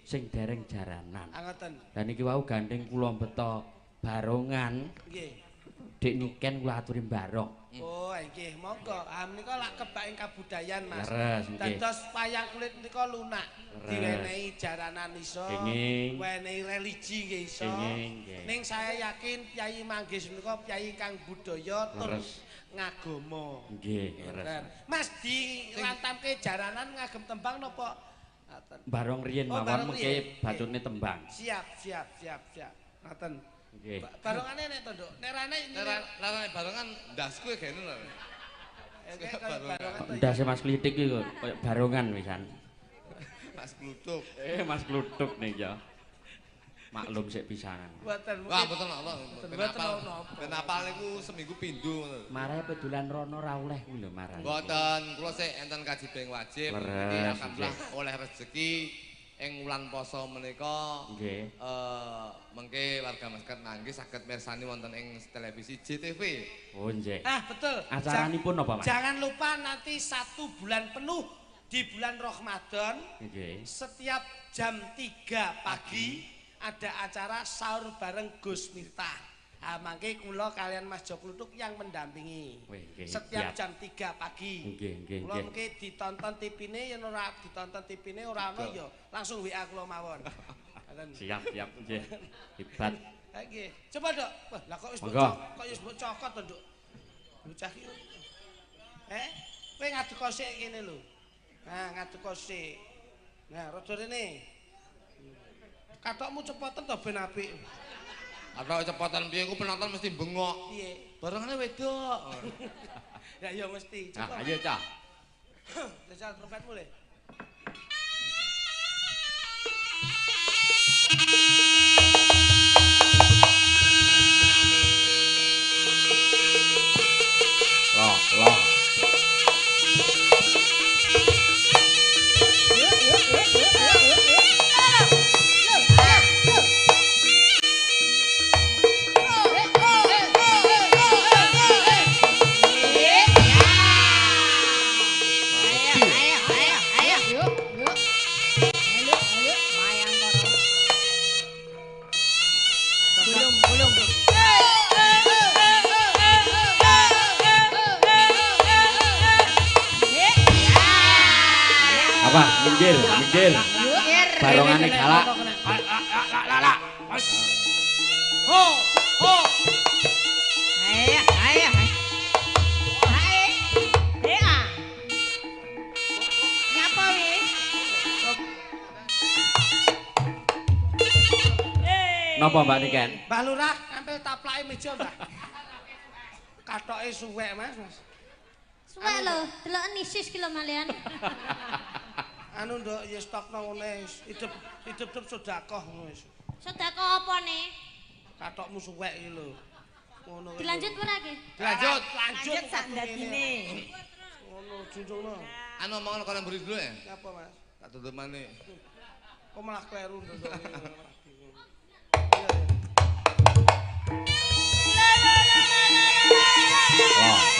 sing dereng jaranan. Ngoten. Lah niki wau gandeng kula beto barongan. Nggih. Dik niken kula aturi barong. Oh, nggih, monggo. Ah menika lak kebak ing kabudayan, Mas. Leres nggih. Dados wayang kulit menika lunak. Diwenehi jaranan iso, wenehi religi nggih iso. Ning saya yakin Kyai Manggis menika kyai kang budaya tur ngagama. Nggih, leres. Mas di lantamke jaranan ngagem tembang napa? Barong riyen mawon mengke bacune tembang. Siap. Ngoten. Nggih. Barongane nek to, Nduk. Nek Larane barongan ndasku gene lho. Ndase Mas Klitik iki kok koyo barongan wisan. Mas Klutuk. Mas Klutuk nih ya. Maklum sik pisanan. Mboten. Wah, mboten apa. Kenapa niku seminggu pindho ngono. Marahe pedolan rono ra oleh kuwi lho marahe. Mboten, kula sik enten kaji beng wajib. Iki alhamdulillah oleh rezeki ing wulan poso menika. Nggih. Mengke warga Maskat Manggis saged mirsani wonten ing televisi JTV. Oh nggih. Betul. Acaranipun apa, Mas? Jangan lupa nanti 1 bulan penuh di bulan Ramadan. Nggih. Setiap jam 3 pagi ada acara sahur bareng Gus Miftah. Mangke kula kalian Mas Jo Klutuk yang mendampingi. Setiap jam 3 pagi. Nggih. Kula mengke ditonton TV-ne yen ora ditonton TV-ne ora ana ya langsung WA kula mawon. Siap nggih. Hebat. Ha nggih. Coba, Dok. Wah, lah kok wis mbok cokot to, Dok. Bocah iki. Kowe ngaduk kosik kene lho. Nah, ngaduk kosik. Nah, rada rene. Katokmu cepetan to ben apik. Atau cepetan piye ku penonton mesti bengok. Piye? Barangane wedok. Ya mesti. Nah, ayo cah. Jajal trompetmu le. Loh. Minggir. Barongane galak. Ho. Ayo. Nyapa wis? Napa Mbak Niken? Mbah Lurah, ampil taplake meja, Mbah. Katoke suwek, Mas. Suwek lho, deloken isis ki lho malian. Anu nduk ya stokno ngene hidup sedekah ngono wis. Sedekah apa nih? Katokmu suwek iki lho. Ngono. Dilanjut ora ki? Lanjut sak dadine. Ngono junjungno. Anu omongan kalian beri dulu ya? Apa, Mas? Tak tutup maneh. Kok malah kleru nduk.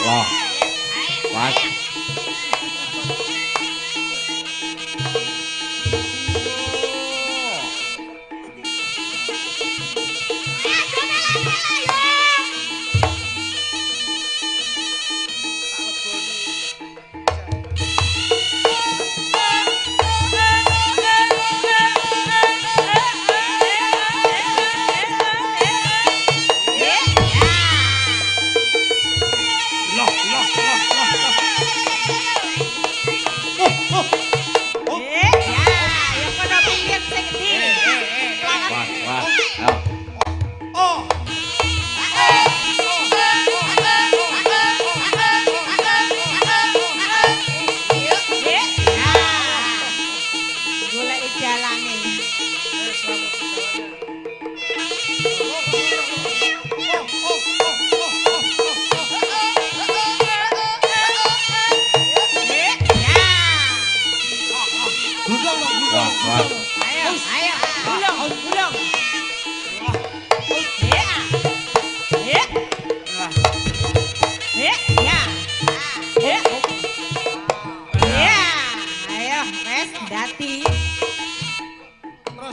Loh. Mas.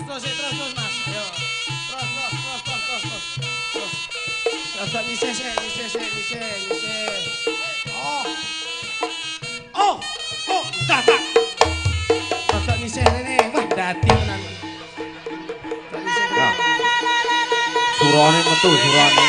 terus Mas. Ayo. Terus. Rada nyisih. Oh, tak. Rada nyisih rene. Wah, dadi tenan. Surane metu surane.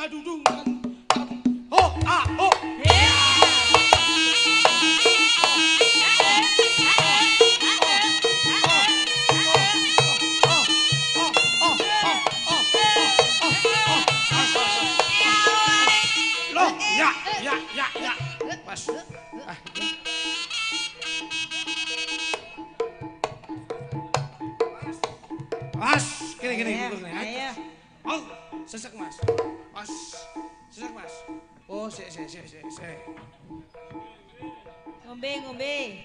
Dudung. Oh. Loh, ya. Mas. Mas, gini. Ayo. Oh, sesek Mas. Sesek Mas. Oh, sik. Ngombe.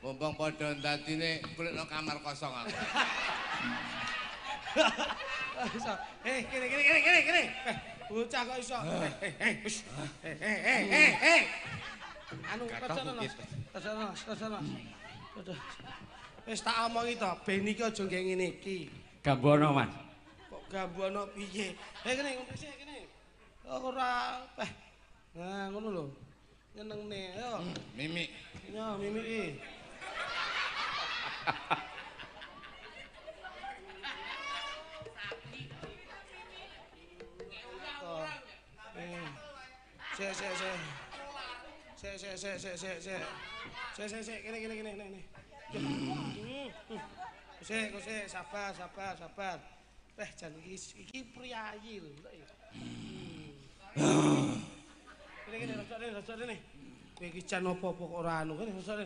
Mumpung padha ndadine kulitno kamar kosong aku. Kene. Bocah kok iso. Anu kocono. Wis tak omongi to, ben iki aja ngge ngene iki. Gambono, Mas. Kok gambono piye? Kene sik kene. Ora Nah, ngono lho. Nyenengne, ayo. Mimi. Ya, Mimi iki. Sik, kene. Sik, sabar. Jan iki priyayi lho. Kene, rasane. Kowe iki jan apa-apa kok ora anu, kene rasane.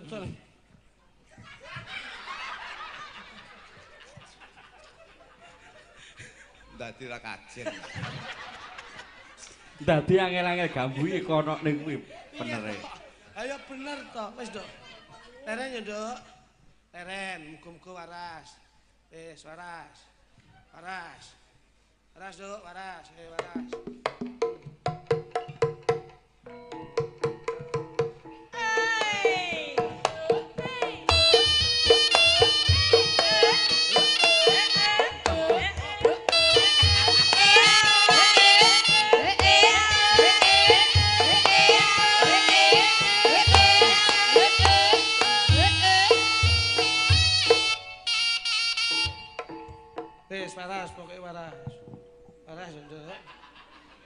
Dadi ra kajen. Dadi angel-angel gambu iki kono ning kuwi bener e. Ayo bener to, wis Dok. Leren ya Dok. Leren, muga-muga waras. Wis waras. Waras. Waras Dok, waras. Waras. Wis waras, pokoke waras. Waras Nduk.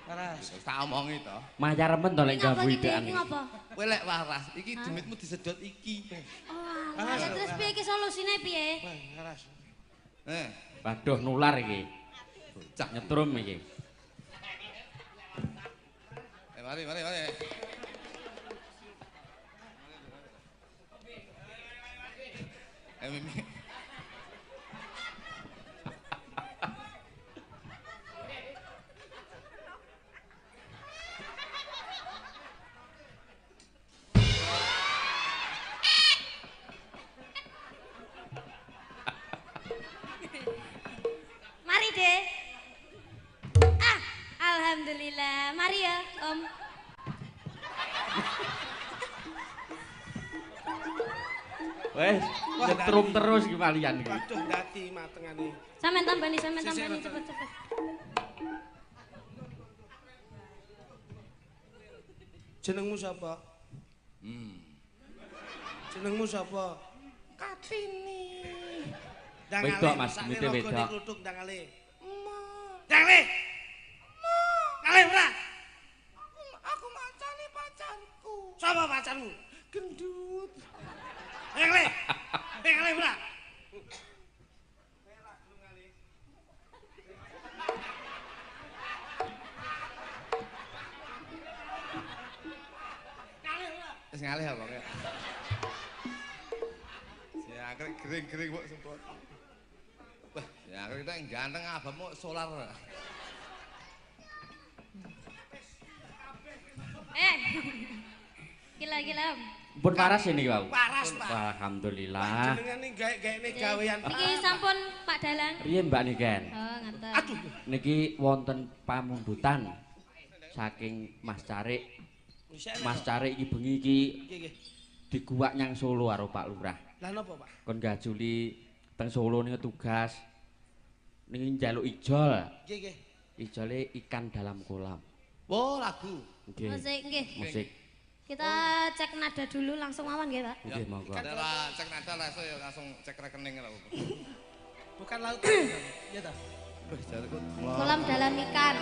Waras. Wis tak omongi to. Mayar remen to lek gambu iki idean. ngopo? Kowe lek waras, iki demitmu disedot iki. Oh, alah, terus piye iki solusine piye? Waras. Waduh nular iki. Bocah nyetrum iki. Mari. Mimi. Mari, Dek. Alhamdulillah. Mari ya, Om. Wes, nyetrum terus iki kalian iki. Waduh ndati matengane. Sampeyan tambani cepet-cepet. Jenengmu sapa? Jenengmu sapa? Kartini. Wedok Mas, mite wedok. Kluthuk dangale. Dangale. Ngale ora? Aku mancani pacarku. Sapa pacarmu? Gendut. Ngale. Ngale ora? Wis ngalih apa kok. Si angkrek gering-gering kok semprot. Wah, ya angkrek kita yang ganteng abang solar. Gila-gila, Om. Pun waras ini wau. Waras, Pak. Alhamdulillah. Jenengane gawe-gawe gawean. Niki sampun Pak Dalang. Riyen Mbak Niken. Oh, ngaten. Aduh. Niki wonten pamundhutan saking Mas Carik. Mas Carik iki bengi iki Nggih. diguwak nyang Solo karo Pak Lurah. Lah napa, Pak? Kon gajuli teng Solo ning tugas. Niki njaluk ijol. Nggih. Ijole ikan dalam kolam. Oh, lagu. Nggih. Musik nggih. Musik. Kita cek nada dulu langsung mawon nggih, Pak. Nggih, monggo. Adalah cek nada lah ya langsung cek rekening lah. Bukan laut. Iya ta? Wih, jarku. Kolam dalam ikan.